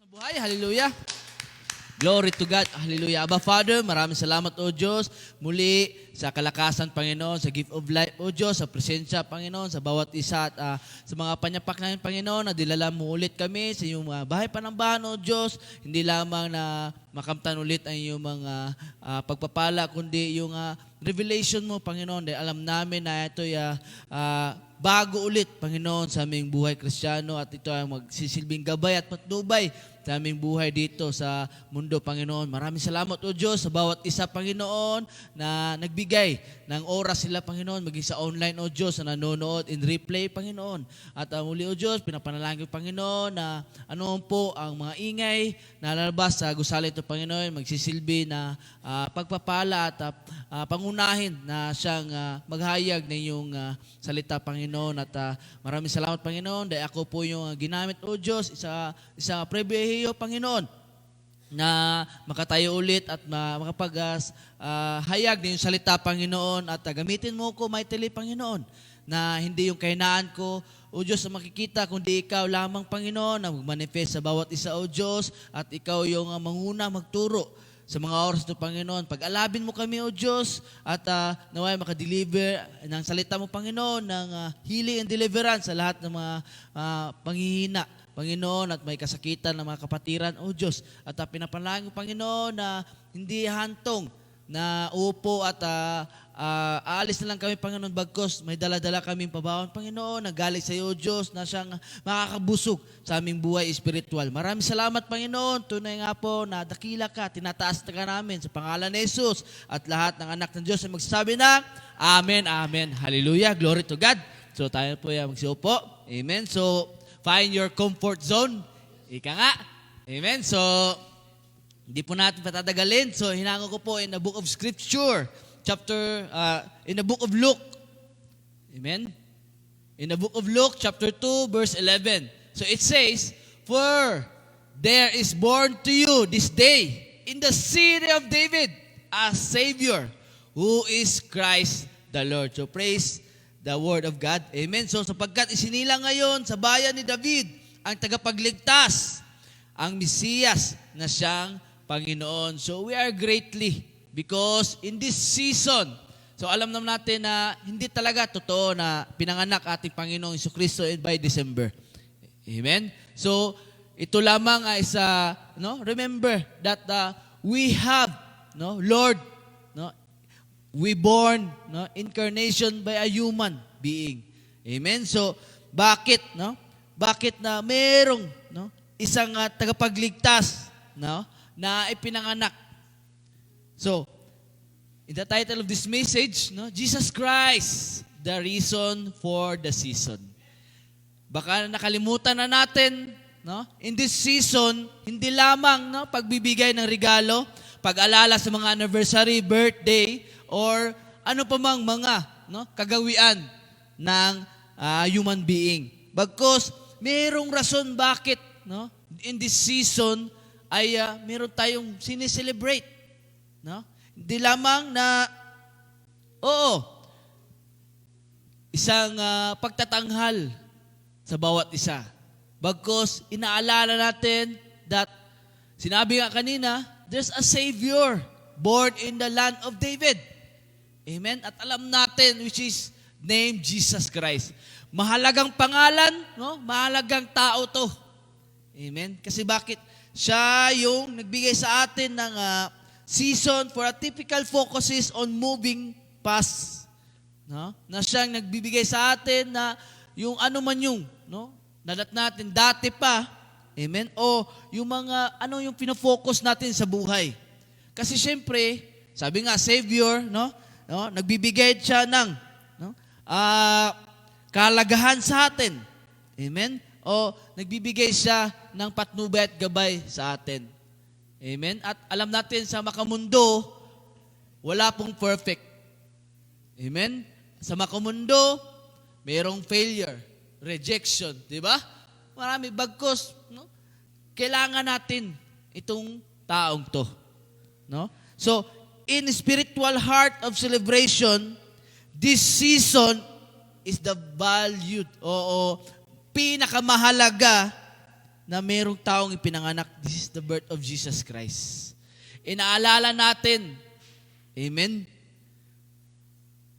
Buhay, hallelujah. Glory to God, hallelujah. Abba Father, maraming salamat o Diyos. Muli sa kalakasan, Panginoon, sa gift of life o Diyos, sa presensya, Panginoon, sa bawat isa at sa mga panyapak namin, Panginoon, na dilala mo ulit kami sa iyong bahay panambahan o Diyos. Hindi lamang na makamtan ulit ang iyong mga pagpapala, kundi yung revelation mo, Panginoon, dahil alam namin na ito'y bago ulit, Panginoon, sa aming buhay Kristiyano at ito ay magsisilbing gabay at patnubay sa aming buhay dito sa mundo, Panginoon. Maraming salamat, O Diyos, sa bawat isa, Panginoon, na nagbigay ng oras sila, Panginoon, maging sa online, O Diyos, na nanonood in replay, Panginoon. At muli, O Diyos, pinapanalangin, Panginoon, na ano po ang mga ingay na lalabas sa gusali ito, Panginoon, magsisilbi na pagpapala at pangunahin na siyang maghayag ng iyong salita, Panginoon. At maraming salamat, Panginoon, dahil ako po yung ginamit, O Diyos, isa pribilehiyo, Panginoon, na makatayo ulit at makapag-hayag ng iyong salita, Panginoon, at gamitin mo ko mightily, Panginoon, na hindi yung kahinaan ko, O Diyos, na makikita, kundi ikaw lamang, Panginoon, na mag-manifest sa bawat isa, O Diyos, at ikaw yung manguna, magturo sa mga oras ng Panginoon. Pag-alabin mo kami, O Diyos, at naway makadeliver ng salita mo, Panginoon, ng healing and deliverance sa lahat ng mga panghihina, Panginoon, at may kasakitan ng mga kapatiran, O Diyos. At pinapanalangin, Panginoon, na hindi hantong na upo at aalis na lang kami, Panginoon, bagkos may dala-dala kaming pabawan, Panginoon, na galing sa iyo, O Diyos, na siyang makakabusog sa aming buhay espiritual. Maraming salamat, Panginoon. Tunay nga po na dakila ka, tinataas na ka namin sa pangalan ni Jesus, at lahat ng anak ng Diyos ay magsasabi na, Amen, Amen. Hallelujah, glory to God. So tayo po yan magsiupo. Amen. So, find your comfort zone. Ika nga. Amen. So, hindi po natin patatagalin. So, hinango ko po in the book of Scripture, in the book of Luke. Amen. In the book of Luke, chapter 2, verse 11. So, it says, For there is born to you this day in the city of David a Savior, who is Christ the Lord. So, praise the word of God. Amen. So, sapagkat isinilang ngayon sa bayan ni David ang tagapagligtas, ang Mesiyas na siyang Panginoon. So, we are greatly because in this season, so alam naman natin na hindi talaga totoo na pinanganak ating Panginoong Jesucristo by December. Amen. So, ito lamang ay remember that we have, Lord, we born, incarnation by a human being. Amen. So, bakit na merong, isang tagapagligtas, na ipinanganak. So, in the title of this message, Jesus Christ, the reason for the season. Baka nakalimutan na natin, in this season, hindi lamang pagbibigay ng regalo, pag-alala sa mga anniversary, birthday, or ano pa mang mga kagawian ng human being. Bagkus, mayroong rason bakit in this season ay meron tayong sineselebrate. Hindi lamang na, isang pagtatanghal sa bawat isa. Bagkus, inaalala natin that, sinabi nga kanina, there's a Savior born in the land of David. Amen? At alam natin, which is named Jesus Christ. Mahalagang pangalan, mahalagang tao to. Amen? Kasi bakit? Siya yung nagbigay sa atin ng season for a typical focuses on moving past. Na siyang nagbibigay sa atin na yung ano man yung, nalat natin dati pa, amen? O yung mga, yung pinafocus natin sa buhay. Kasi syempre, sabi nga, Savior, nagbibigay siya ng kalagahan sa atin. Amen? O nagbibigay siya ng patnubay at gabay sa atin. Amen? At alam natin sa makamundo, wala pong perfect. Amen? Sa makamundo, mayroong failure, rejection, di ba? Marami bagkos, kailangan natin itong taong to. So, in spiritual heart of celebration, this season is the valued o pinakamahalaga na mayroong taong ipinanganak. This is the birth of Jesus Christ. Inaalala natin. Amen?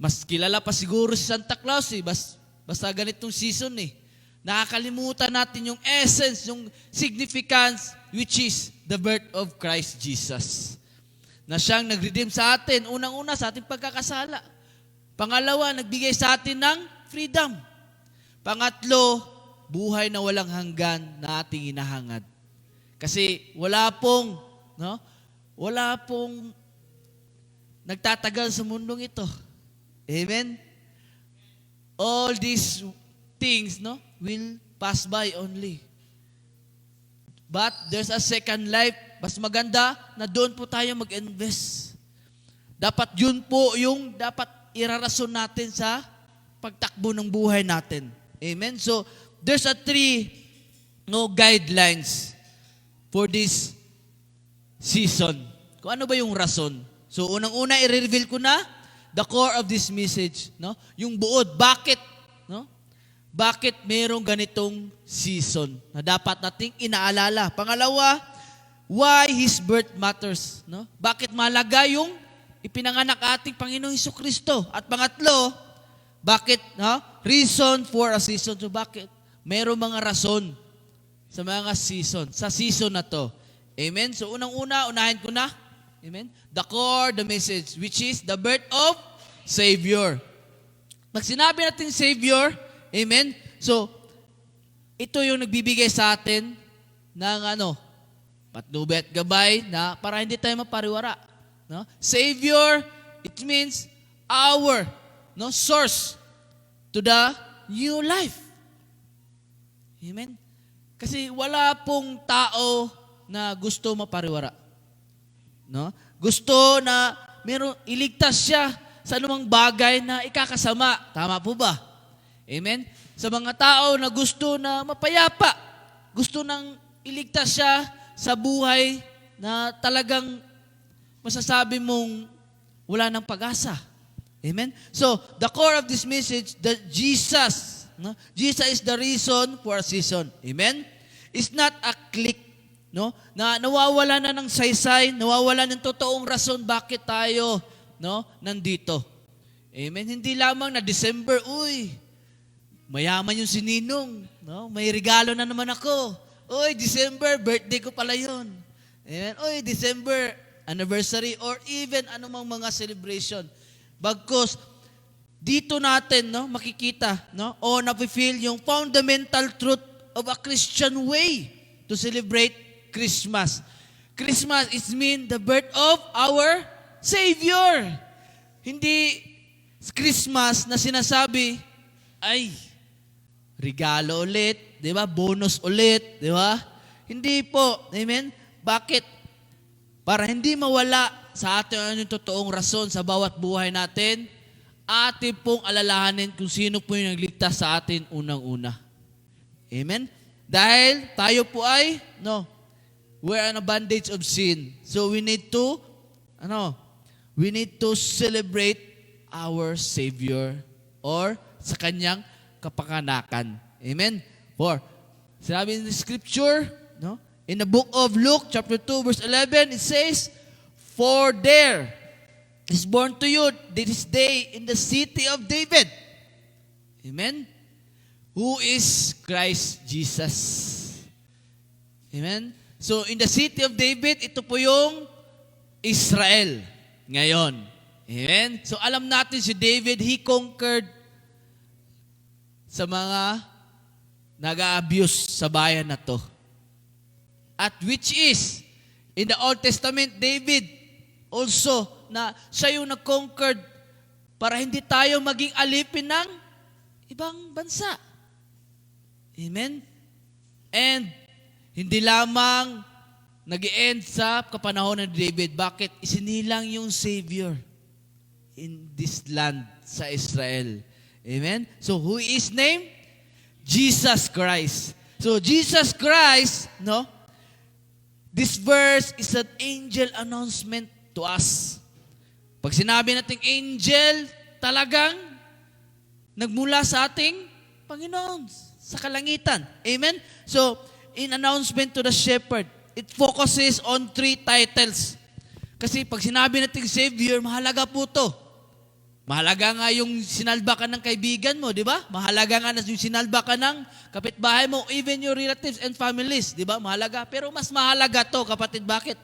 Mas kilala pa siguro si Santa Claus eh. Basta ganitong season eh. Nakakalimutan natin yung essence, yung significance, which is the birth of Christ Jesus. Na siyang nag-redeem sa atin. Unang-una sa ating pagkakasala. Pangalawa, nagbigay sa atin ng freedom. Pangatlo, buhay na walang hanggan na ating hinahangad. Kasi wala pong nagtatagal sa mundong ito. Amen? All these things, will pass by only. But there's a second life. Mas maganda na doon po tayo mag-invest. Dapat yun po yung dapat irarason natin sa pagtakbo ng buhay natin. Amen? So, there's a three guidelines for this season. Kung ano ba yung rason? So, unang-una, i-reveal ko na the core of this message. Yung buod. Bakit? Bakit mayroong ganitong season na dapat nating inaalala? Pangalawa, why His birth matters. Bakit mahalaga yung ipinanganak ating Panginoong Jesucristo? At pangatlo, bakit? Reason for a season. So bakit? Mayroong mga rason sa mga season. Sa season na to. Amen? So unang-una, unahin ko na. Amen? The core, the message, which is the birth of Savior. Pag sinabi natin Savior, amen? So, ito yung nagbibigay sa atin ng patnubay at gabay na para hindi tayo mapariwara. Savior, it means our source to the new life. Amen? Kasi wala pong tao na gusto mapariwara. Gusto na iligtas siya sa anumang bagay na ikakasama. Tama po ba? Amen? Sa mga tao na gusto na mapayapa, gusto nang iligtas siya sa buhay na talagang masasabi mong wala ng pag-asa. Amen? So, the core of this message, that Jesus is the reason for a season. Amen? It's not a click, na nawawala na ng saysay, nawawala ng totoong rason bakit tayo, nandito. Amen? Hindi lamang na December, mayaman yung si Ninong, may regalo na naman ako. December, birthday ko pala yun. Amen? December, anniversary, or even anumang mga celebration. Bagkus, dito natin makikita o nafe-feel yung fundamental truth of a Christian way to celebrate Christmas. Christmas is mean the birth of our Savior. Hindi Christmas na sinasabi, regalo ulit, di ba? Bonus ulit, di ba? Hindi po. Amen? Bakit? Para hindi mawala sa atin yung totoong rason sa bawat buhay natin, atin pong alalahanin kung sino po yung nagligtas sa atin unang-una. Amen? Dahil tayo po ay, we're in a bondage of sin. So we need to celebrate our Savior or sa kanyang kapanganakan. Amen? For, sinabi in the scripture, in the book of Luke, chapter 2, verse 11, it says, "For there is born to you this day in the city of David." Amen? Who is Christ Jesus. Amen? So, in the city of David, ito po yung Israel ngayon. Amen? So, alam natin si David, he conquered sa mga nag-a-abuse sa bayan na to. At which is, in the Old Testament, David also, na siya yung nag-conquered para hindi tayo maging alipin ng ibang bansa. Amen? And, hindi lamang nag-e-end sa kapanahon ng David. Bakit? Isinilang yung Savior in this land sa Israel. Amen? So, who is named? Jesus Christ. So, Jesus Christ, this verse is an angel announcement to us. Pag sinabi nating angel, talagang nagmula sa ating Panginoon, sa kalangitan. Amen? So, in announcement to the shepherd, it focuses on 3 titles. Kasi pag sinabi natin Savior, mahalaga po to. Mahalaga nga yung sinalba ka ng kaibigan mo, di ba? Mahalaga nga na yung sinalba ka ng kapitbahay mo, even your relatives and families, di ba? Mahalaga. Pero mas mahalaga to, kapatid. Bakit?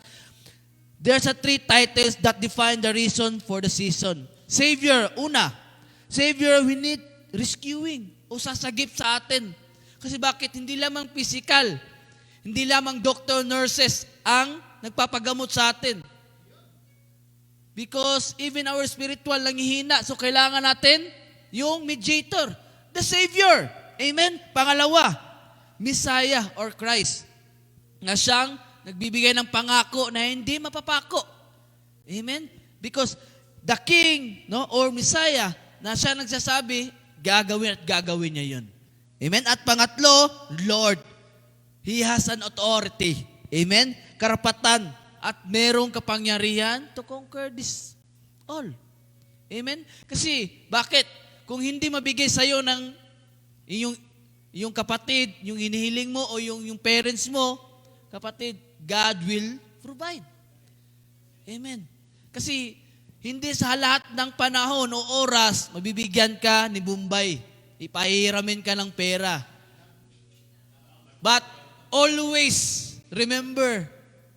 There's a 3 titles that define the reason for the season. Savior, una. Savior, we need rescuing o sasagip sa atin. Kasi bakit? Hindi lamang physical, hindi lamang doctor, nurses ang nagpapagamot sa atin. Because even our spiritual nanghihina, so kailangan natin yung mediator, the Savior. Amen? Pangalawa, Messiah or Christ, na siyang nagbibigay ng pangako na hindi mapapako. Amen? Because the King, no, or Messiah, na siya nagsasabi, gagawin at gagawin niya yun. Amen? At pangatlo, Lord. He has an authority. Amen? Karapatan. At merong kapangyarihan to conquer this all. Amen? Kasi, bakit? Kung hindi mabigay sa'yo ng yung kapatid, yung hinihiling mo o yung parents mo, kapatid, God will provide. Amen. Kasi, hindi sa lahat ng panahon o oras, mabibigyan ka ni Bombay. Ipahiramin ka ng pera. But, always, remember,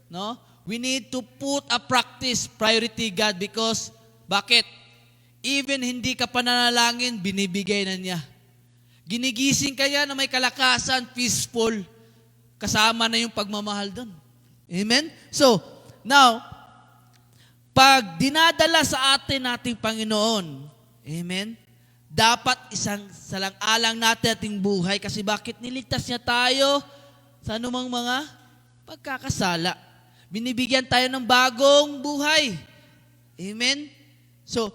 no? We need to put a practice priority God because, bakit? Even hindi ka pananalangin, binibigay na niya. Ginigising ka niya na may kalakasan, peaceful. Kasama na yung pagmamahal doon. Amen? So, now, pag dinadala sa atin nating Panginoon, amen, dapat isang salang-alang natin ating buhay kasi bakit niligtas niya tayo sa anumang mga pagkakasala. Binibigyan tayo ng bagong buhay. Amen? So,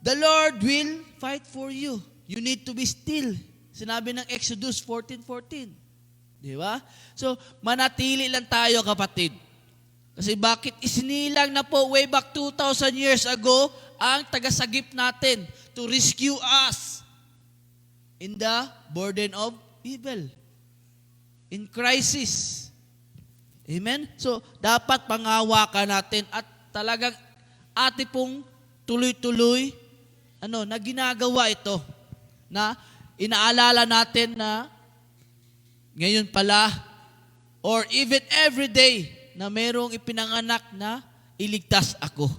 the Lord will fight for you. You need to be still. Sinabi ng Exodus 14:14. Di ba? So, manatili lang tayo, kapatid. Kasi bakit isinilang na po way back 2,000 years ago ang tagasagip natin to rescue us in the burden of evil. In crisis. Amen? So, dapat pangawakan natin at talagang ate pong tuloy-tuloy na ginagawa ito. Na inaalala natin na ngayon pala or even every day na merong ipinanganak na iligtas ako.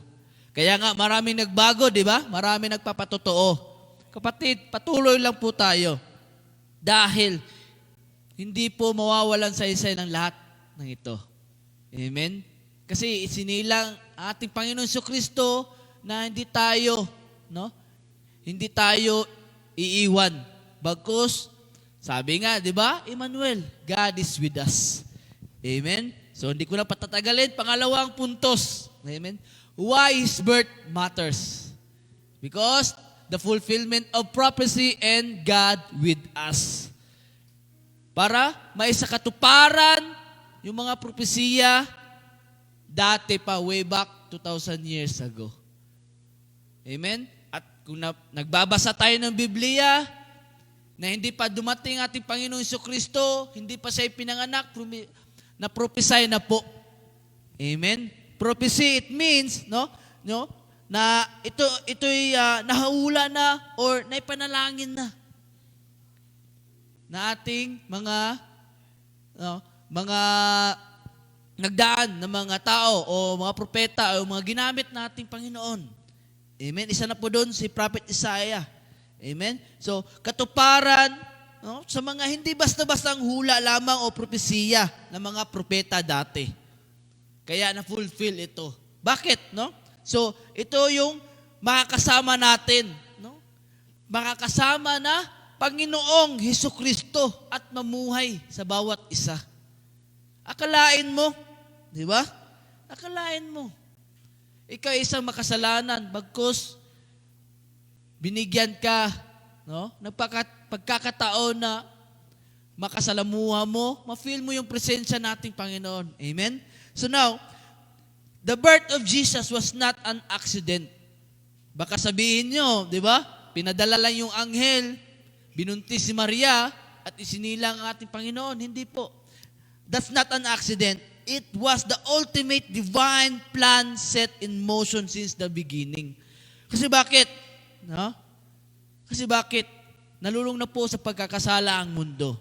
Kaya nga maraming nagbago, di ba? Maraming nagpapatotoo. Kapatid, patuloy lang po tayo. Dahil hindi po mawawalan sa isa ng lahat ng ito. Amen? Kasi isinilang ating Panginoon Jesucristo na hindi tayo iiwan. Bagkus, sabi nga, di ba? Emmanuel, God is with us. Amen? So, hindi ko na patatagalin. Pangalawang puntos. Amen? Why His birth matters. Because the fulfillment of prophecy and God with us. Para may sa katuparan yung mga propesiya dati pa, way back 2,000 years ago. Amen? At kung nagbabasa tayo ng Biblia, na hindi pa dumating ating Panginoong Jesucristo, hindi pa siya pinanganak, na prophesy na po. Amen? Prophecy, it means, na ito'y nahahula na or naipanalangin na ating mga nagdaan ng mga tao o mga propeta o mga ginamit nating Panginoon. Amen? Isa na po doon si Prophet Isaiah. Amen? So, katuparan sa mga hindi basta-bastang hula lamang o propesiya ng mga propeta dati. Kaya na-fulfill ito. Bakit? So, ito yung makakasama natin. Makakasama na Panginoong Hesukristo at mamuhay sa bawat isa. Akalain mo, di ba? Akalain mo. Ikaw isang makasalanan, bagkus binigyan ka, pagkakataon na makasalamuha mo, ma-feel mo yung presensya nating Panginoon. Amen? So now, the birth of Jesus was not an accident. Baka sabihin nyo, di ba? Pinadala lang yung anghel, binuntis si Maria, at isinilang ang ating Panginoon. Hindi po. That's not an accident. It was the ultimate divine plan set in motion since the beginning. Kasi bakit? No? Kasi bakit? Nalulung na po sa pagkakasala ang mundo.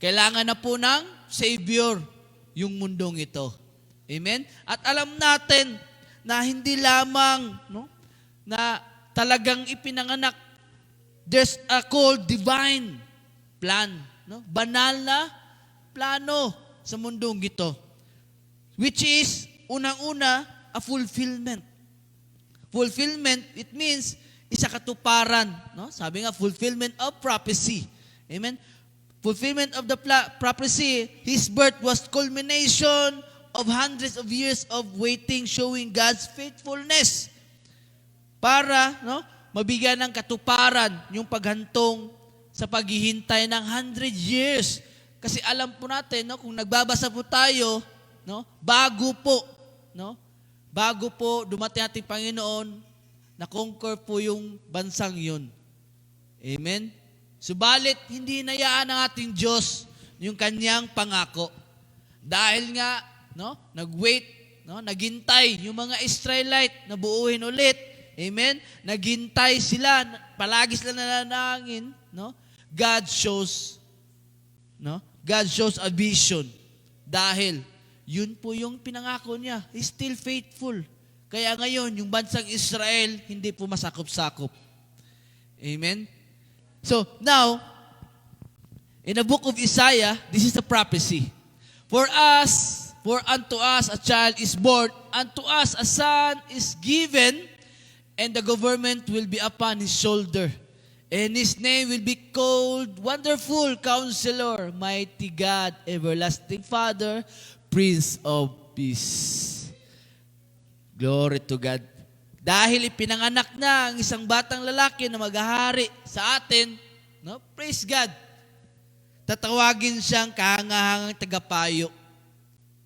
Kailangan na po ng Savior yung mundong ito. Amen? At alam natin na hindi lamang na talagang ipinanganak, there's a called divine plan. Banal na plano sa mundong ito. Which is, unang-una, a fulfillment. Fulfillment, it means, isa katuparan. Sabi nga, fulfillment of prophecy. Amen? Fulfillment of the prophecy, His birth was culmination of hundreds of years of waiting, showing God's faithfulness. Para mabigyan ng katuparan yung paghantong sa paghihintay ng 100 years. Kasi alam po natin, kung nagbabasa po tayo, bago po dumating ating Panginoon, na-conquer po yung bansang yun. Amen? Subalit, hindi inayaan ng ating Diyos yung kanyang pangako. Dahil nga, nag-wait, naghintay yung mga Israelite na buuhin ulit. Amen? Naghintay sila, palagi sila nananangin. God shows a vision. Dahil, yun po yung pinangako niya. He's still faithful. Kaya ngayon, yung bansang Israel, hindi po masakop-sakop. Amen? So, now, in the book of Isaiah, this is the prophecy. For unto us a child is born, unto us a son is given, and the government will be upon his shoulder. And his name will be called Wonderful Counselor, Mighty God, Everlasting Father, Prince of Peace. Glory to God. Dahil ipinanganak na ang isang batang lalaki na maghahari sa atin, praise God. Tatawagin siyang kahangahangang tagapayo.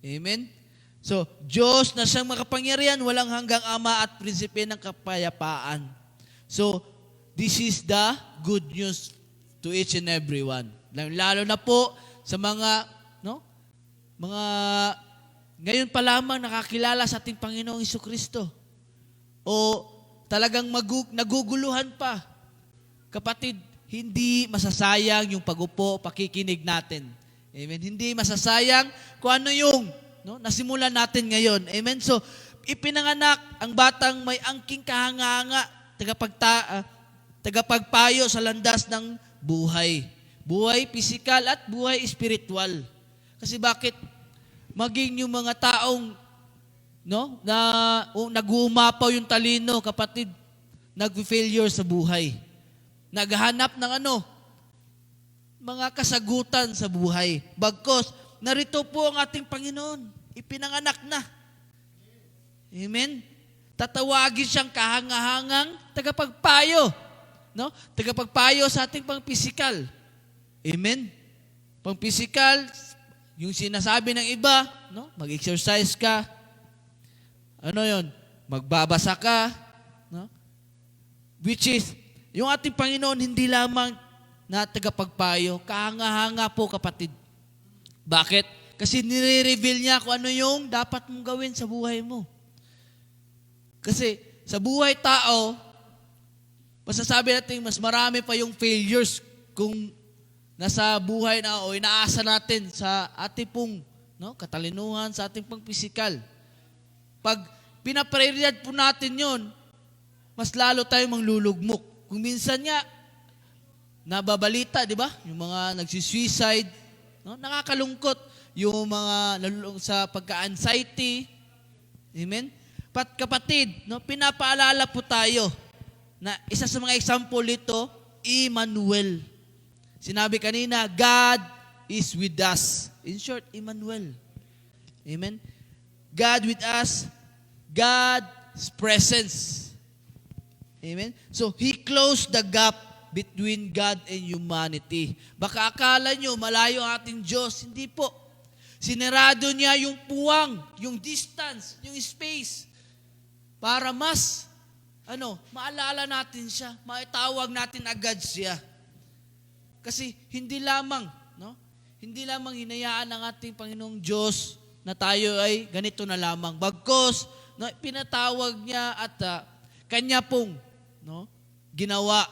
Amen? So, Diyos na siyang makapangyarihan, walang hanggang Ama at Prinsipe ng kapayapaan. So, this is the good news to each and every one. Lalo na po sa mga ngayon pa lamang nakakilala sa ating Panginoong Jesucristo. O talagang naguguluhan pa. Kapatid, hindi masasayang yung pagupo, pakikinig natin. Amen? Hindi masasayang kung ano yung nasimulan natin ngayon. Amen? So, ipinanganak ang batang may angking kahanga-hanga, tagapagpayo sa landas ng buhay. Buhay pisikal at buhay espiritual. Kasi bakit? Maging yung mga taong na nag-uumapaw yung talino, kapatid, nag-failure sa buhay. Naghahanap ng mga kasagutan sa buhay. Bagkos, narito po ang ating Panginoon. Ipinanganak na. Amen? Tatawagin siyang kahangahangang tagapagpayo. Tagapagpayo sa ating pang-pisikal. Amen? Pang-pisikal, yung sinasabi ng iba, mag-exercise ka. Ano yon? Magbabasa ka. Which is, yung ating Panginoon hindi lamang na tagapagpayo, kahanga-hanga po, kapatid. Bakit? Kasi nire-reveal niya kung ano yung dapat mong gawin sa buhay mo. Kasi sa buhay tao, masasabi natin mas marami pa yung failures kung nasa buhay na o inaasa natin sa ating pong katalinuhan, sa ating pong pisikal. Pag pinaprioridad po natin yon, mas lalo tayong manglulugmok. Kung minsan nga, nababalita, di ba? Yung mga nagsisuicide, nakakalungkot. Yung mga nalulung sa pagka-anxiety. Amen? Kapatid, pinapaalala po tayo na isa sa mga example nito, Emmanuel. Sinabi kanina, God is with us. In short, Emmanuel. Amen? God with us, God's presence. Amen? So, He closed the gap between God and humanity. Baka akala nyo, malayo ang ating Diyos. Hindi po. Sinerado niya yung puwang, yung distance, yung space, para mas, maalala natin siya, maitawag natin agad siya. Kasi hindi lamang, hindi lamang hinayaan ng ating Panginoong Diyos na tayo ay ganito na lamang. Bagkus, no, pinatawag niya at kanya pong ginawa.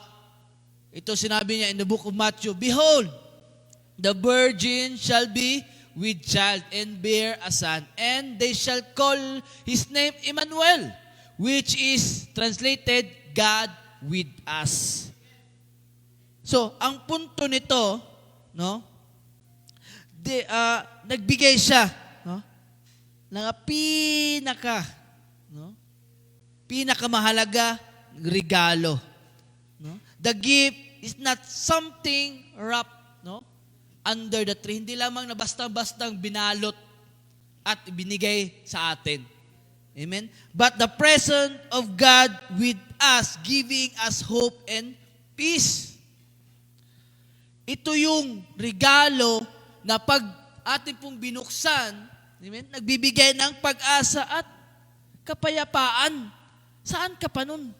Ito sinabi niya in the book of Matthew, "Behold, the virgin shall be with child and bear a son, and they shall call his name Emmanuel," which is translated, God with us. So, ang punto nito, nagbigay siya, ng pinakamahalaga regalo. The gift is not something wrapped under the tree. Hindi lamang na basta-bastang binalot at binigay sa atin. Amen? But the presence of God with us, giving us hope and peace. Ito yung regalo na pag atin pong binuksan, amen, nagbibigay ng pag-asa at kapayapaan. Saan ka pa nun?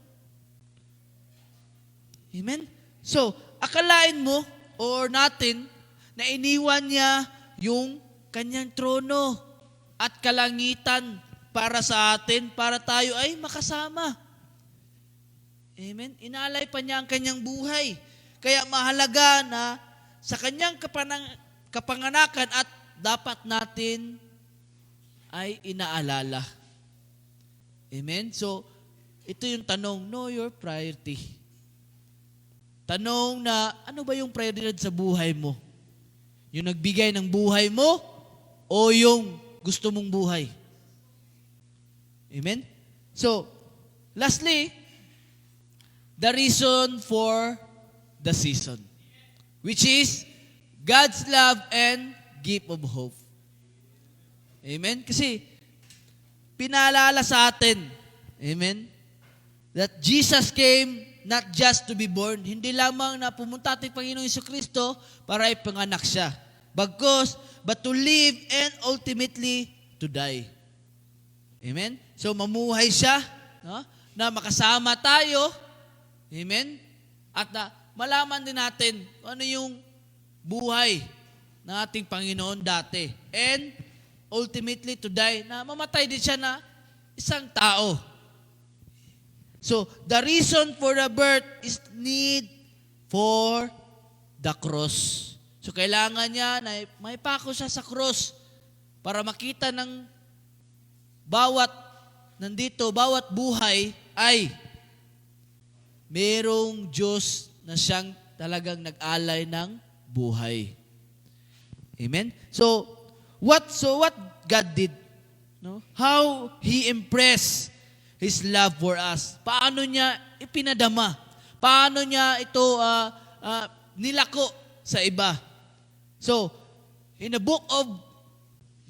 Amen? So, akalain mo or natin na iniwan niya yung kanyang trono at kalangitan para sa atin, para tayo ay makasama. Amen? Inalay pa niya ang kanyang buhay. Kaya mahalaga na sa kanyang kapanganakan at dapat natin ay inaalala. Amen? So, ito yung tanong, know your priority. Tanong na, ano ba yung prioridad sa buhay mo? Yung nagbigay ng buhay mo o yung gusto mong buhay? Amen? So, lastly, the reason for the season, which is God's love and gift of hope. Amen? Kasi, pinaalala sa atin, amen, that Jesus came not just to be born, hindi lamang na pumunta ating Panginoong Jesucristo para ipanganak siya, bagkus, but to live and ultimately to die. Amen? So, mamuhay siya, na makasama tayo, amen, at malaman din natin ano yung buhay ng ating Panginoon dati. And ultimately to die, na mamatay din siya na isang tao. So, the reason for the birth is need for the cross. So, kailangan niya na may pako siya sa cross para makita ng bawat buhay ay merong Diyos na siyang talagang nag-alay ng buhay. Amen? So what God did? How He impressed His love for us. Paano niya ipinadama? Paano niya ito nilako sa iba? So, in the book of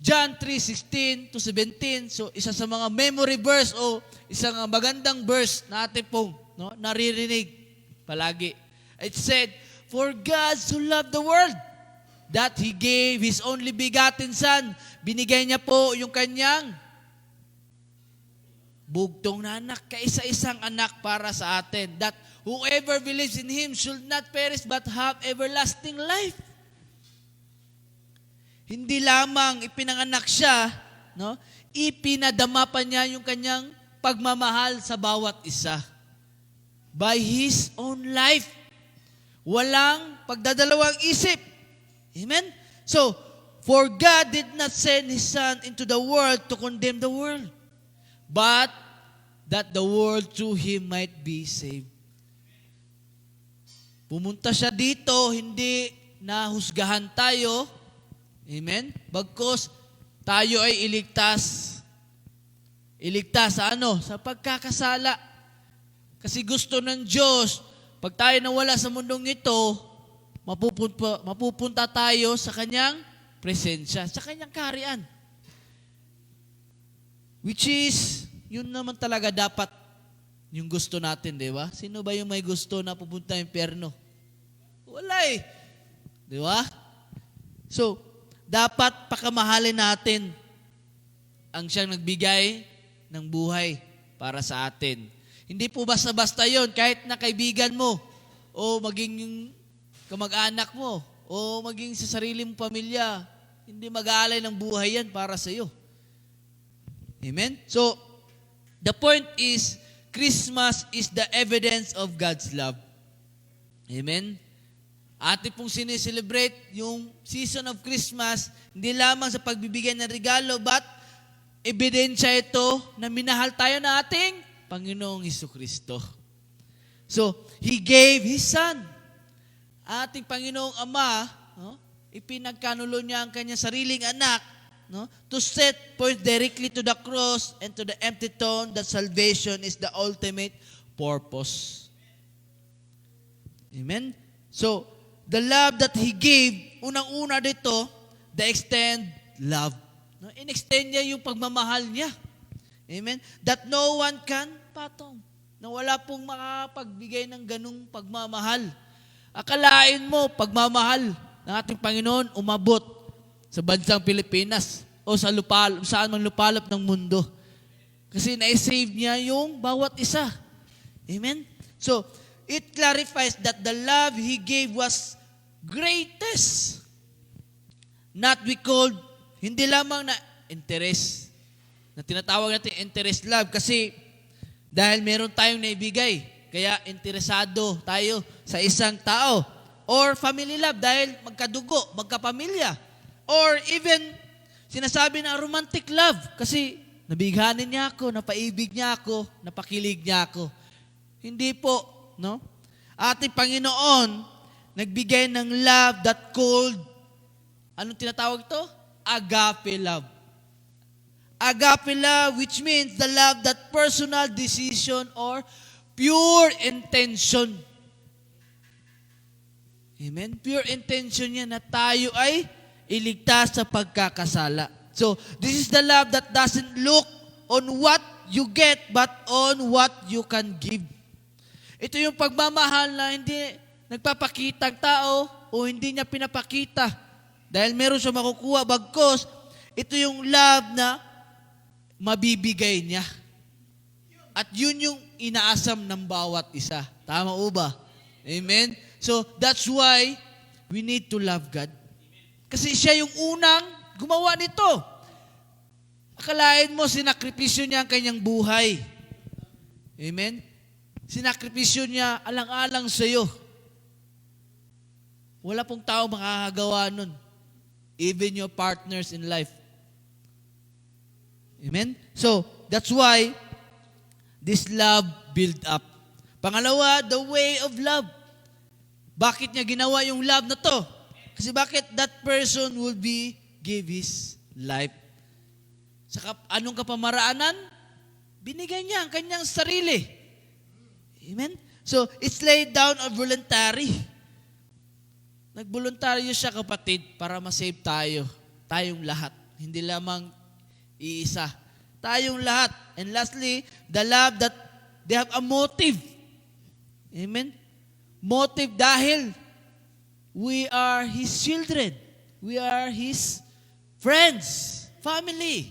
John 3:16 to 17, so isa sa mga memory verse o isang magandang verse na atin pong naririnig palagi. It said, "For God so loved the world that He gave His only begotten Son." Binigay niya po yung kanyang bugtong na anak, kaisa-isang anak para sa atin, that whoever believes in Him should not perish but have everlasting life. Hindi lamang ipinanganak siya, ipinadama pa niya yung kanyang pagmamahal sa bawat isa. By His own life. Walang pagdadalawang isip. Amen? So, for God did not send His Son into the world to condemn the world, but that the world through Him might be saved. Pumunta siya dito, hindi nahusgahan tayo. Amen? Bagkus tayo ay iligtas. Iligtas sa ano? Sa pagkakasala. Kasi gusto ng Diyos, pag tayo nawala sa mundong ito, mapupunta tayo sa Kanyang presensya, sa Kanyang kaharian. Which is, yun naman talaga dapat yung gusto natin, di ba? Sino ba yung may gusto na pupunta sa impyerno? Wala eh. Di ba? So, dapat pakamahalin natin ang siyang nagbigay ng buhay para sa atin. Hindi po basta-basta yon, kahit na kaibigan mo o maging kamag-anak mo o o maging sa sarili mong pamilya, hindi mag-aalay ng buhay yan para sa iyo. Amen? So, the point is, Christmas is the evidence of God's love. Amen? Atin pong sineselebrate yung season of Christmas, hindi lamang sa pagbibigay ng regalo, but ebidensya ito na minahal tayo na ating Panginoong Hesukristo. So, He gave His Son. Ating Panginoong Ama, no, ipinagkanulo niya ang kanyang sariling anak, no, to set point directly to the cross and to the empty tomb that salvation is the ultimate purpose. Amen? So, the love that He gave, unang-una dito, the extend love. No, in-extend niya yung pagmamahal niya. Amen? That no one can patong. Na wala pong makapagbigay ng ganung pagmamahal. Akalain mo, pagmamahal ng ating Panginoon umabot sa bansang Pilipinas o sa saan man lupalop ng mundo. Kasi na-save niya yung bawat isa. Amen? So, it clarifies that the love He gave was greatest. Not we called, hindi lamang na interest, na tinatawag natin interest love kasi dahil meron tayong naibigay, kaya interesado tayo sa isang tao. Or family love dahil magkadugo, magkapamilya. Or even sinasabi na romantic love kasi nabighanin niya ako, napaibig niya ako, napakilig niya ako. Hindi po, no? Ating Panginoon nagbigay ng love that called, anong tinatawag ito? Agape love. Agape love, which means the love that personal decision or pure intention. Amen? Pure intention niya na tayo ay iligtas sa pagkakasala. So, this is the love that doesn't look on what you get, but on what you can give. Ito yung pagmamahal na hindi nagpapakita ang tao o hindi niya pinapakita. Dahil meron siya makukuha, bagkos, ito yung love na mabibigay niya. At yun yung inaasam ng bawat isa. Tama o ba? Amen? So, that's why we need to love God. Kasi siya yung unang gumawa nito. Akalain mo, sinakripisyo niya ang kanyang buhay. Amen? Sinakripisyo niya alang-alang sa iyo. Wala pong tao makakagawa nun. Even your partners in life. Amen? So, that's why this love build up. Pangalawa, the way of love. Bakit niya ginawa yung love na to? Kasi bakit that person will give his life? Sa anong kapamaraanan? Binigay niya ang kanyang sarili. Amen? So, it's laid down on voluntary. Nagboluntaryo siya, kapatid, para masave tayo. Tayong lahat. Hindi lamang iisa. Tayong lahat. And lastly, the love that they have a motive. Amen? Motive dahil we are His children. We are His friends, family.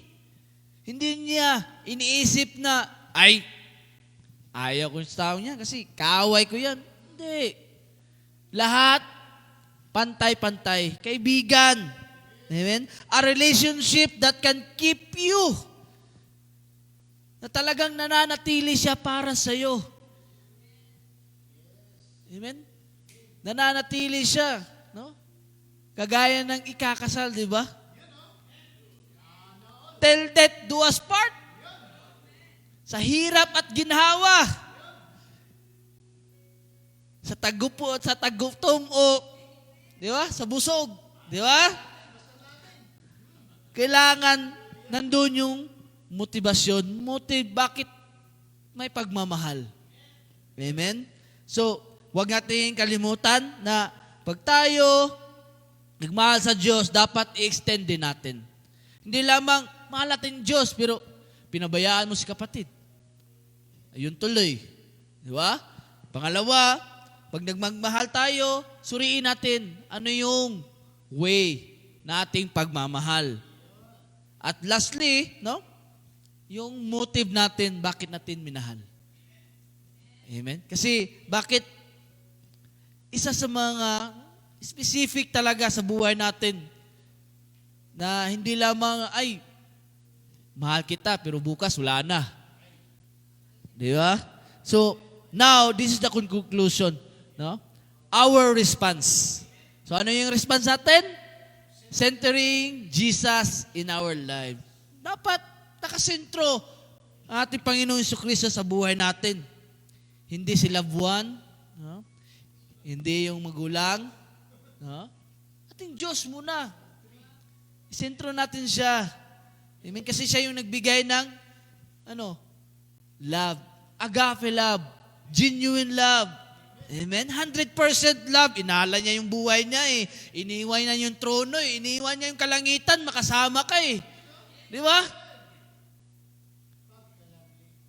Hindi niya iniisip na, ay, ayaw ko sa tao niya kasi kaaway ko yan. Hindi. Lahat, pantay-pantay. Kaibigan. Amen? A relationship that can keep you. Na talagang nananatili siya para sa iyo. Amen? Nananatili siya. No? Kagaya ng ikakasal, di ba? Till death do us part. Sa hirap at ginhawa. Sa tagupo at sa tagutom o, di ba? Sa busog. Di ba? Kailangan nandun yung motivasyon. Bakit may pagmamahal? Amen? So, huwag natin kalimutan na pag tayo nagmahal sa Diyos, dapat i-extend din natin. Hindi lamang mahal natin Diyos, pero pinabayaan mo si kapatid. Ayun tuloy. Di ba? Pangalawa, pag nagmahal tayo, suriin natin ano yung way nating pagmamahal. At lastly, no? Yung motive natin, bakit natin minahal. Amen? Kasi, bakit isa sa mga specific talaga sa buhay natin. Na hindi lamang, ay, mahal kita, pero bukas wala na. Di ba? So, now, this is the conclusion. No? Our response. So, ano yung response natin? Centering Jesus in our life. Dapat nakasentro ang ating Panginoong Jesucristo sa buhay natin. Hindi si loved one, no? Hindi yung magulang, no? Ating Diyos muna. Isentro natin siya. Amen? Kasi siya yung nagbigay ng love. Agape love. Genuine love. Amen? 100% love. Inala niya yung buhay niya eh. Iniwan niya yung trono eh. Iniwan niya yung kalangitan. Makasama ka eh. Di ba?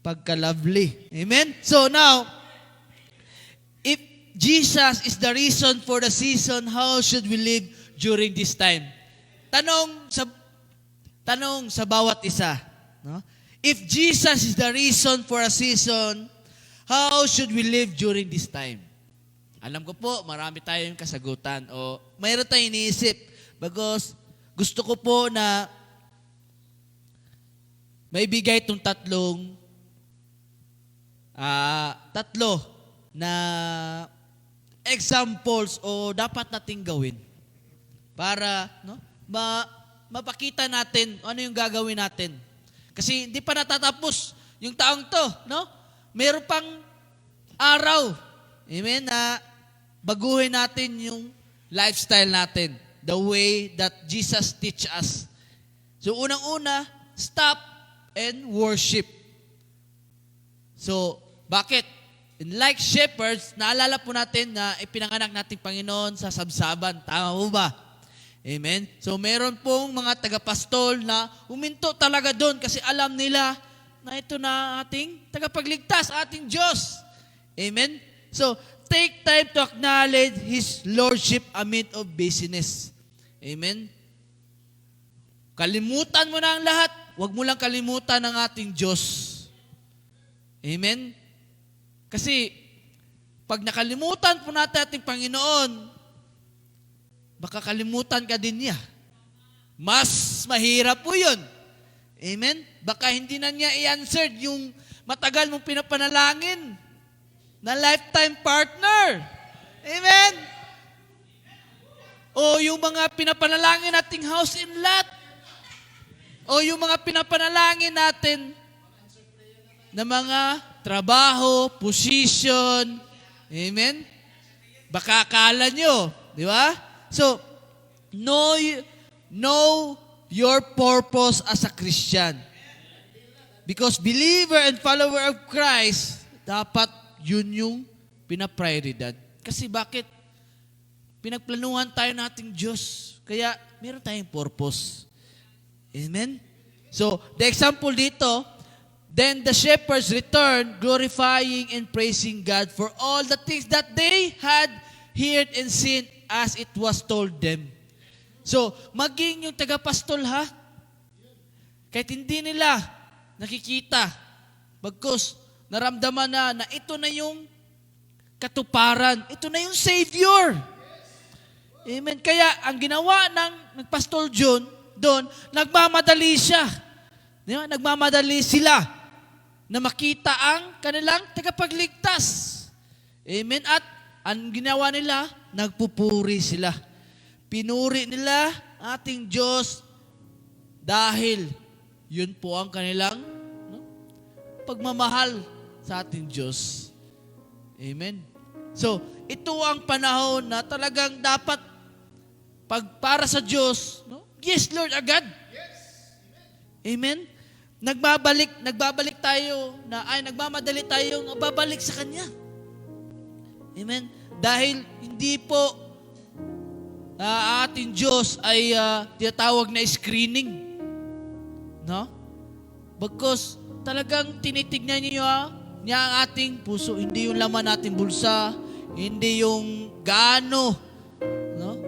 Pagka-lovely. Amen? So now, if Jesus is the reason for the season, how should we live during this time? Tanong sa bawat isa. No? If Jesus is the reason for a season, how should we live during this time? Alam ko po, marami tayong kasagutan o mayroon tayong iniisip because gusto ko po na may bigay itong tatlo na examples o dapat nating gawin para mapakita natin ano yung gagawin natin. Kasi hindi pa natatapos yung taong to, no? Meron pang araw, amen, na baguhin natin yung lifestyle natin, the way that Jesus teach us. So unang-una, stop and worship. So, bakit? Like shepherds, naalala po natin na ipinanganak natin Panginoon sa sabsaban. Tama po ba? Amen? So, meron pong mga tagapastol na huminto talaga doon kasi alam nila na ito na ating tagapagligtas, ating Diyos. Amen? So, take time to acknowledge His Lordship amid of busyness. Amen? Kalimutan mo na ang lahat. Huwag mo lang kalimutan ang ating Diyos. Amen? Kasi, pag nakalimutan po natin ating Panginoon, baka kalimutan ka din niya. Mas mahirap po yun. Amen? Baka hindi na niya i-answer yung matagal mong pinapanalangin na lifetime partner. Amen? O yung mga pinapanalangin nating house in lot. O yung mga pinapanalangin natin na mga trabaho, position. Amen? Baka akala nyo. Di ba? So, know your purpose as a Christian. Because believer and follower of Christ, dapat yun yung pinaprioridad. Kasi bakit? Pinagplanuhan tayo nating Diyos. Kaya, meron tayong purpose. Amen? So, the example dito, then the shepherds returned, glorifying and praising God for all the things that they had heard and seen as it was told them. So, maging yung tagapastol ha, kahit hindi nila nakikita, bagkus naramdaman na ito na yung katuparan, ito na yung Savior. Amen. Kaya, ang ginawa ng Pastor John, doon, nagmamadali siya. Di ba? Nagmamadali sila na makita ang kanilang tagapagligtas. Amen. At ang ginawa nila, nagpupuri sila. Pinuri nila ating Diyos dahil yun po ang kanilang pagmamahal sa ating Diyos. Amen. So, ito ang panahon na talagang dapat para sa Diyos, yes, Lord, agad. Amen. Nagbabalik tayo nagmamadali tayo babalik sa Kanya. Amen. Dahil hindi po ating Diyos ay tinatawag na screening. No? Because talagang tinitignan niya ang ating puso. Hindi yung laman nating bulsa, hindi yung gaano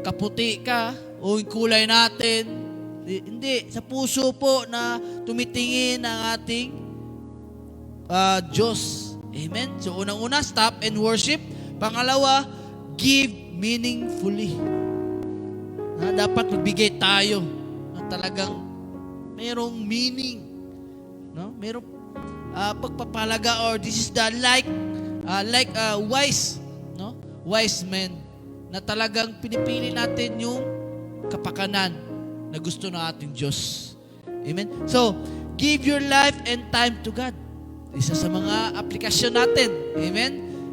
kaputi ka o yung kulay natin. Hindi. Sa puso po na tumitingin ang ating Diyos. Amen? So, unang-una, stop and worship. Pangalawa, give meaningfully. Dapat magbigay tayo na talagang mayroong meaning, no? Mayroong pagpapalaga, or this is the like wise, no? Wise men na talagang pinipili natin yung kapakanan na gusto ng ating Diyos. Amen? So, give your life and time to God. Isa sa mga aplikasyon natin. Amen?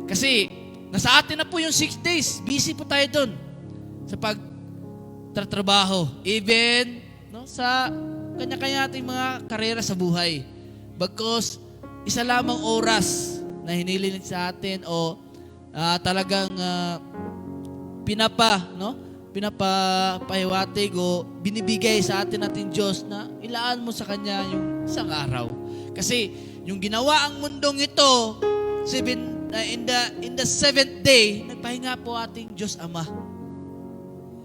Kasi, nasa atin na po yung 6 days. Busy po tayo doon sa pagtatrabaho. Even, no, sa kanya-kanya nating mga karera sa buhay. Because, isa lamang oras na hinilin sa atin o talagang pinapahiwatig o binibigay sa atin nating Diyos na ilaan mo sa Kanya yung isang araw. Kasi yung ginawa ang mundong ito, in the 7th day, nagpahinga po ating Diyos Ama.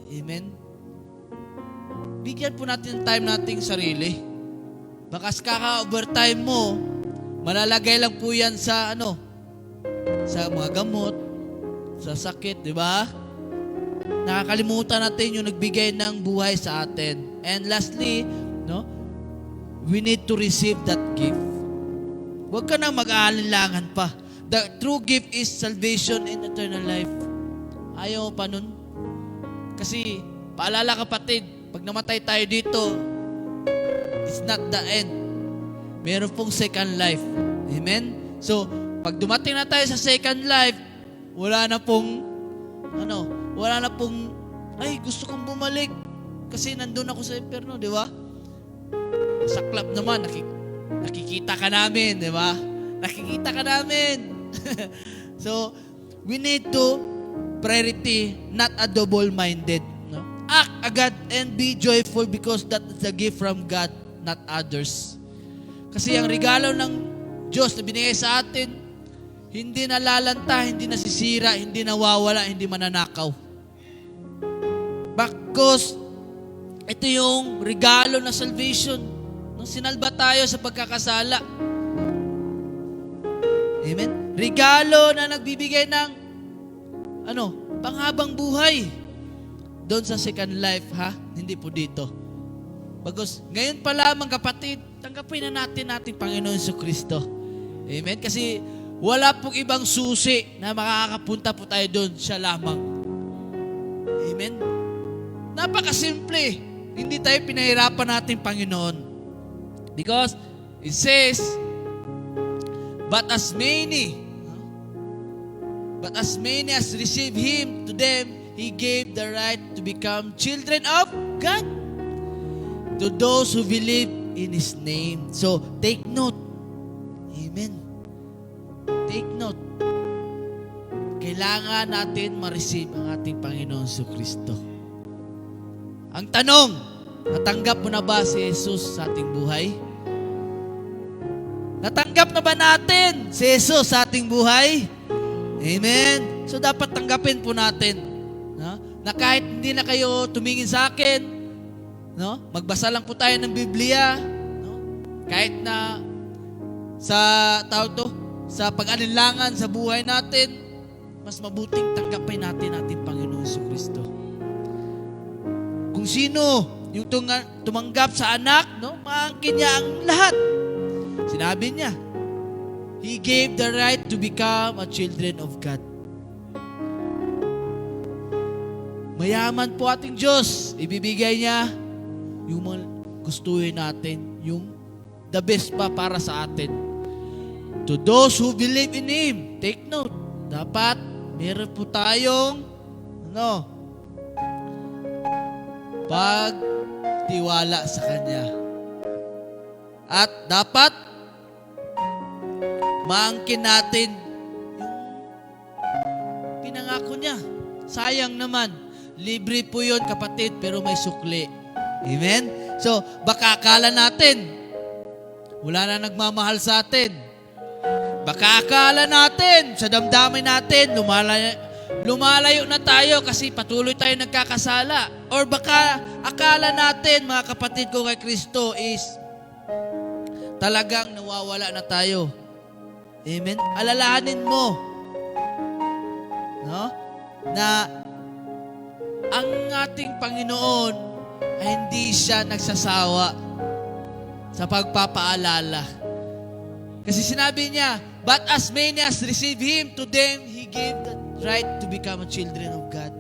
Amen? Bigyan po natin time nating sarili. Baka kaka-overtime mo, malalagay lang po yan sa sa mga gamot, sa sakit, di ba? Nakakalimutan natin yung nagbigay ng buhay sa atin. And lastly, no, we need to receive that gift. Huwag ka nang mag-aalinlangan pa. The true gift is salvation and eternal life. Ayaw pa nun. Kasi, paalala kapatid, pag namatay tayo dito, it's not the end. Meron pong second life. Amen? So, pag dumating na tayo sa second life, wala na pong ay, gusto kong bumalik kasi nandun ako sa impyerno, di ba? Sa club naman, nakikita ka namin, di ba? Nakikita ka namin. So, we need to priority, not a double-minded. No? Act agad and be joyful because that is a gift from God, not others. Kasi ang regalo ng Diyos na binigay sa atin, hindi nalalanta, hindi nasisira, hindi nawawala, hindi mananakaw. Because ito yung regalo na salvation. Sinalba tayo sa pagkakasala. Amen? Regalo na nagbibigay ng panghabang buhay. Doon sa second life, hindi po dito. Because ngayon pa lamang kapatid, tanggapin na natin Panginoon Jesucristo. Amen? Kasi wala pong ibang susi na makakapunta po tayo doon, siya lamang. Amen? Napakasimple. Hindi tayo pinahirapan natin Panginoon. Because it says, But as many as receive Him, to them He gave the right to become children of God. To those who believe in His name. So, take note. Amen. Take note. Kailangan natin ma-receive ang ating Panginoon Jesucristo. Ang tanong, natanggap mo na ba si Jesus sa ating buhay? Natanggap na ba natin si Jesus sa ating buhay? Amen. So dapat tanggapin po natin, no? Na kahit hindi na kayo tumingin sa akin, no? Magbasa lang po tayo ng Biblia, no? Kahit na sa pag-alinlangan sa buhay natin, mas mabuting tanggapin natin ating Panginoon Jesucristo. Kung sino yung tumanggap sa anak, no? Maangkin niya ang lahat. Sinabi niya, He gave the right to become a children of God. Mayaman po ating Diyos. Ibibigay niya yung mga gustuhin natin, yung the best pa para sa atin. To those who believe in Him, take note, dapat meron po tayong pagtiwala sa Kanya. At dapat maangkin natin yung pinangako niya. Sayang naman, libre po yun kapatid, pero may sukli. Amen? So, baka akala natin, wala na nagmamahal sa atin. Baka akala natin, sa damdamin natin, lumalayo na tayo kasi patuloy tayo nagkakasala. Or baka akala natin, mga kapatid ko kay Kristo, is talagang nawawala na tayo. Amen? Alalahanin mo. No? na ang ating Panginoon ay hindi siya nagsasawa sa pagpapaalala. Kasi sinabi niya, but as many as receive Him, to them He gave the right to become a children of God.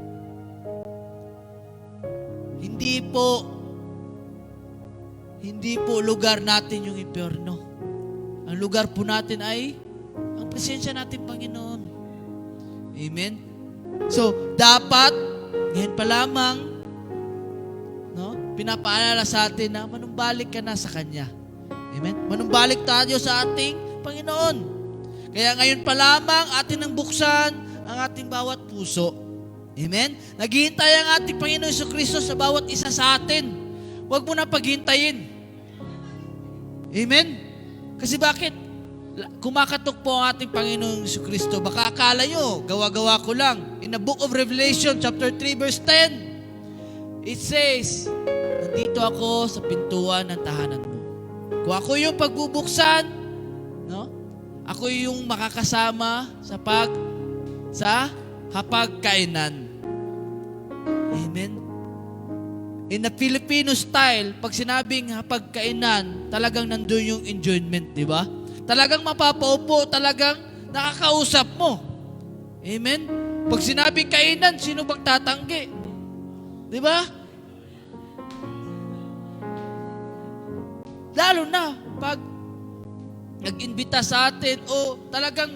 Hindi po lugar natin yung impyerno. Ang lugar po natin ay ang presensya natin, Panginoon. Amen? So, dapat, ngayon pa lamang, pinapaalala sa atin na manumbalik ka na sa Kanya. Amen? Manumbalik tayo sa ating Panginoon. Kaya ngayon pa lamang, atin ang buksan ang ating bawat puso. Amen? Naghihintay ang ating Panginoon Jesucristo sa bawat isa sa atin. Huwag mo na paghintayin. Amen? Kasi bakit? Kumakatok po ang ating Panginoong Jesucristo. Baka akala nyo, gawa-gawa ko lang. In the book of Revelation, chapter 3, verse 10, it says, nandito ako sa pintuan ng tahanan mo. Kung ako yung pagbubuksan, ako yung makakasama sa hapagkainan. Amen? In the Filipino style, pag sinabing hapagkainan, talagang nandun yung enjoyment, di ba? Talagang mapapaupo, talagang nakakausap mo. Amen? Pag sinabing kainan, sino bang tatanggi? Di ba? Lalo na, pag nag-imbita sa atin, talagang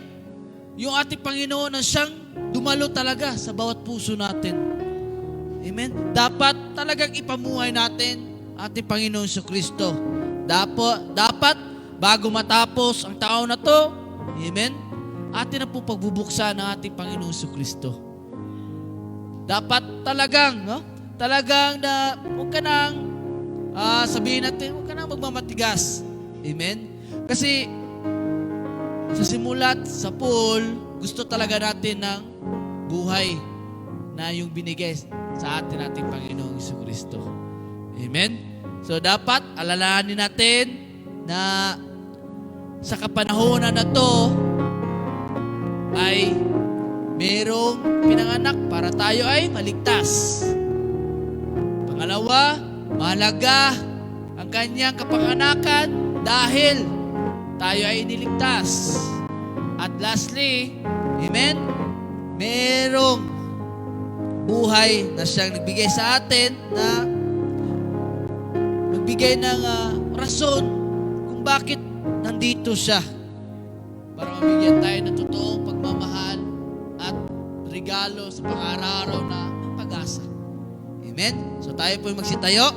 yung ating Panginoon ang siyang dumalo talaga sa bawat puso natin. Amen? Dapat talagang ipamuhay natin ating Panginoon Jesucristo. Dapat, bago matapos ang taon na to, amen, atin na po pagbubuksan ng ating Panginoon Jesucristo. Dapat talagang na huwag ka nang sabihin natin, huwag ka nang magmamatigas. Amen? Kasi sa simulat, sa pool, gusto talaga natin ng buhay na yung binigay sa atin nating Panginoong Jesucristo. Amen? So dapat alalahanin natin na sa kapanahonan na to ay merong pinanganak para tayo ay maligtas. Pangalawa, mahalaga ang kanyang kapanganakan dahil tayo ay iniligtas. At lastly, amen, merong buhay na siyang nagbigay sa atin na magbigay ng rason kung bakit nandito siya. Para mabigyan tayo ng totoong pagmamahal at regalo sa pang-araw na pag-asa. Amen? So tayo po magsitayo.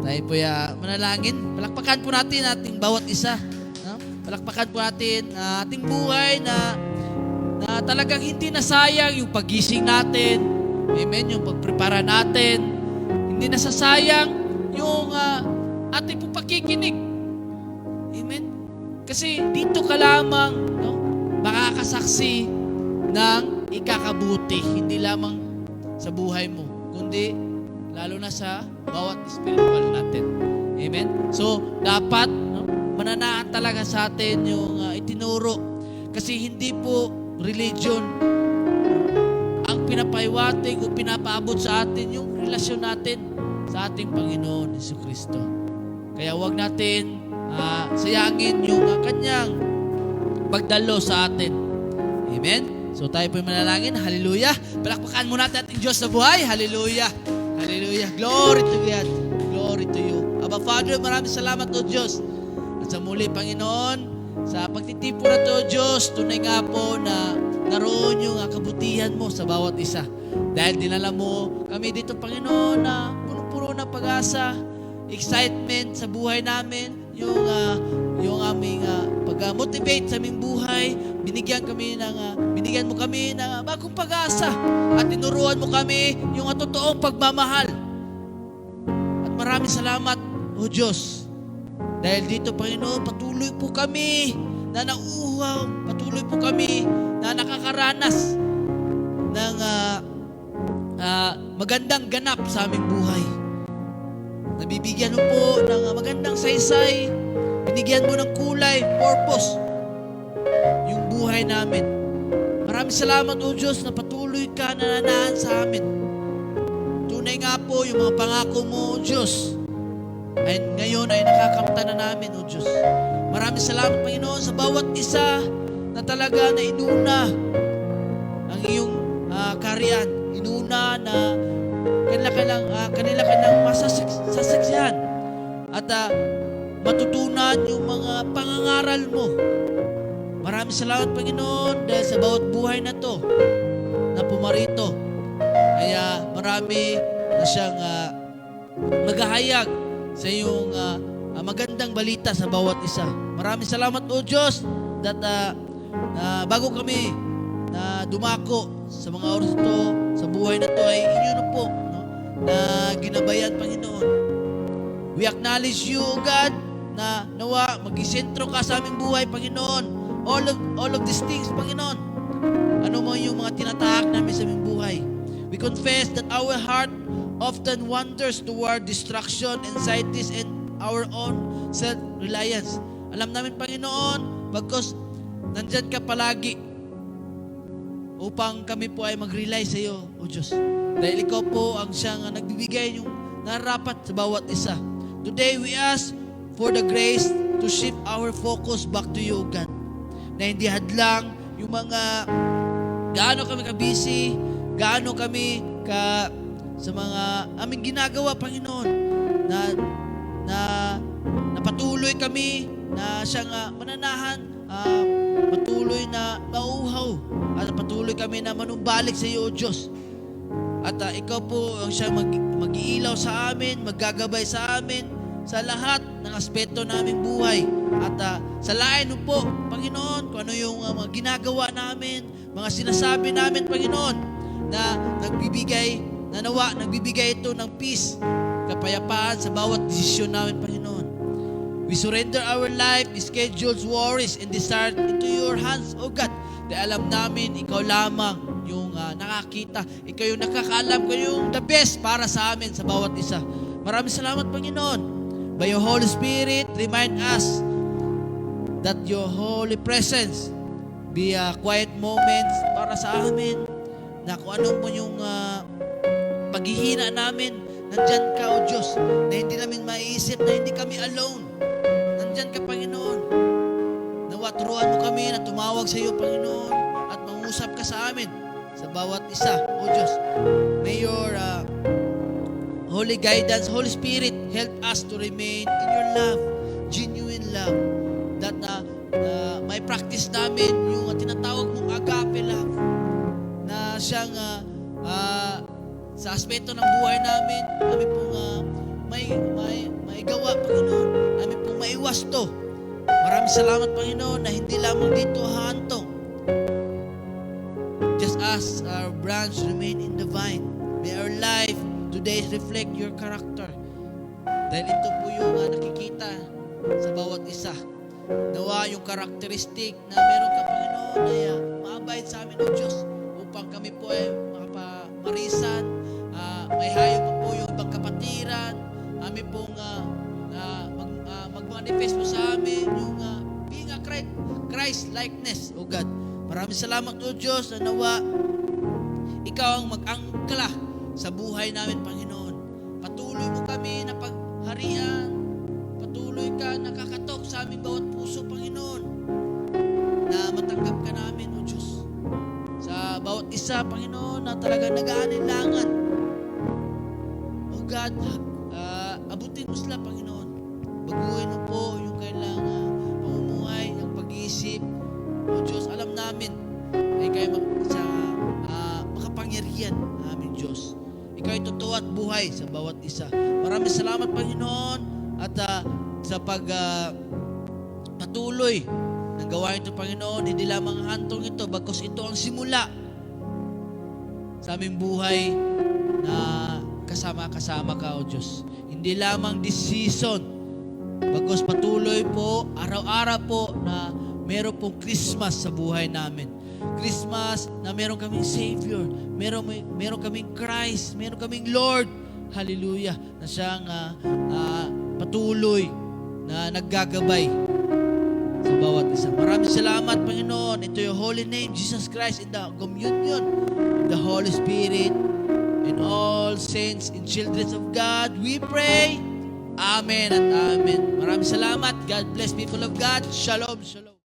Tayo po manalangin. Palakpakan po natin ating bawat isa. Palakpakan po natin ating buhay na talagang hindi nasayang yung pagising natin. Amen? Yung pagprepara natin. Hindi nasasayang yung ating po pakikinig. Amen? Kasi dito ka lamang makakasaksi ng ikakabuti. Hindi lamang sa buhay mo, kundi lalo na sa bawat spiritual natin. Amen? So, dapat mananaan talaga sa atin yung itinuro. Kasi hindi po religion ang pinapaiwating o pinapaabot sa atin yung relasyon natin sa ating Panginoon Jesucristo. Kaya huwag natin sayangin yung kanyang pagdalo sa atin. Amen? So tayo po manalangin. Hallelujah. Palakpakan mo natin ating Diyos sa buhay. Hallelujah. Hallelujah. Glory to God. Glory to you. Aba Father, maraming salamat o Diyos. At sa muli, Panginoon, sa pagtitipo na to, Diyos, tunay nga po na naroon yung kabutihan mo sa bawat isa. Dahil dinala mo kami dito, Panginoon, na punong-puno ng pag-asa, excitement sa buhay namin, yung aming pag-motivate sa aming buhay, binigyan mo kami ng bagong pag-asa at tinuruan mo kami yung totoong pagmamahal. At maraming salamat, O Diyos, dahil dito, Panginoon, patuloy po kami na nauuhaw, patuloy po kami na nakakaranas ng magandang ganap sa aming buhay. Nabibigyan mo po ng magandang saysay, binigyan mo ng kulay, purpose, yung buhay namin. Maraming salamat, O Diyos, na patuloy ka na nanaan sa amin. Tunay nga po yung mga pangako mo, O Diyos, ay ngayon ay nakakamta na namin, O Diyos. Maraming salamat, Panginoon, sa bawat isa na talaga na inuna ang iyong kaharian. Inuna na kanila-kanilang masasaksihan at matutunan yung mga pangangaral mo. Maraming salamat, Panginoon, dahil sa bawat buhay na to na pumarito. Kaya marami na siyang maghahayag sa iyong magandang balita sa bawat isa. Maraming salamat, O Diyos, that bago kami na dumako sa mga oras to, sa buhay na to, ay inyo na po, no, na ginabayan, Panginoon. We acknowledge you, O God, na nawa mag-isentro ka sa aming buhay, Panginoon. All of these things, Panginoon. Ano mo yung mga tinatahak namin sa aming buhay. We confess that our heart often wanders toward distraction, anxieties, and our own self-reliance. Alam namin, Panginoon, bagkus nandyan ka palagi upang kami po ay mag-rely sa iyo, O Diyos. Dahil ikaw po ang siyang nagbibigay yung narapat sa bawat isa. Today, we ask for the grace to shift our focus back to you, God. Na hindi hadlang yung mga gaano kami ka-busy, gaano kami sa mga aming ginagawa, Panginoon, na patuloy kami na siyang mananahan, patuloy na mauhaw, at patuloy kami na manumbalik sa iyo, O Diyos. At ikaw po ang siyang mag-iilaw sa amin, maggagabay sa amin, sa lahat ng aspeto naming buhay. At sa lain po, Panginoon, kung ano yung mga ginagawa namin, mga sinasabi namin, Panginoon, na nagbibigay ito ng peace, kapayapaan sa bawat desisyon namin, Panginoon. We surrender our life, schedules, worries, and desire into your hands, O God. Dahil alam namin, ikaw lamang yung nakakita, ikaw yung nakakaalam, ikaw yung the best para sa amin, sa bawat isa. Maraming salamat, Panginoon. By your Holy Spirit, remind us that your holy presence be quiet moments para sa amin, na kung ano mo yung paghihina namin, nandyan ka, O Diyos, na hindi namin maiisip na hindi kami alone. Nandyan ka, Panginoon. Nawaturuan mo kami na tumawag sa iyo, Panginoon, at mangusap ka sa amin, sa bawat isa, O Diyos. May your holy guidance, Holy Spirit, help us to remain in your love, genuine love, that may practice namin yung tinatawag mong agape love, na siyang sa aspeto ng buhay namin, kami pong may gawa, Panginoon, kami pong maiwas to. Maraming salamat, Panginoon, na hindi lamang dito hahantong. Just as our branch remain in the vine, may our life today reflect your character. Dahil ito po yung nakikita sa bawat isa. Nawa yung karakteristik na meron ka, Panginoon, ay maabay sa amin, O Diyos, upang kami po ay makapamarisan, may hayop pa po yung ibang kapatiran, kami pong mag-manifest mo sa amin yung being a Christ-likeness, O God. Maraming salamat, O Diyos, na nawa ikaw ang mag-angkla sa buhay namin, Panginoon. Patuloy mo kami na pagharian, patuloy ka nakakatok sa aming bawat puso, Panginoon, na matanggap ka namin, O Diyos. Sa bawat isa, Panginoon, na talaga nag-aanilangan, O God, abutin mo sila, Panginoon. Baguhin mo po yung kailang pamumuhay, yung pag-iisip. O Diyos, alam namin ay kayo makapangyarihan, aming Diyos. Ikaw ay totoo at buhay sa bawat isa. Maraming salamat, Panginoon, at sa patuloy ng gawain ito, Panginoon, hindi lamang hantong ito, bagkus ito ang simula sa aming buhay na kasama-kasama ka, O Diyos. Hindi lamang this season, bagkus patuloy po, araw-araw po na meron pong Christmas sa buhay namin. Christmas na meron kaming Savior, meron kaming Christ, meron kaming Lord. Hallelujah. Na siyang patuloy na naggagabay sa bawat isa. Maraming salamat, Panginoon. Into your holy name, Jesus Christ, in the communion, in the Holy Spirit, and all saints and children of God, we pray. Amen at amen. Maraming salamat. God bless, people of God. Shalom, shalom.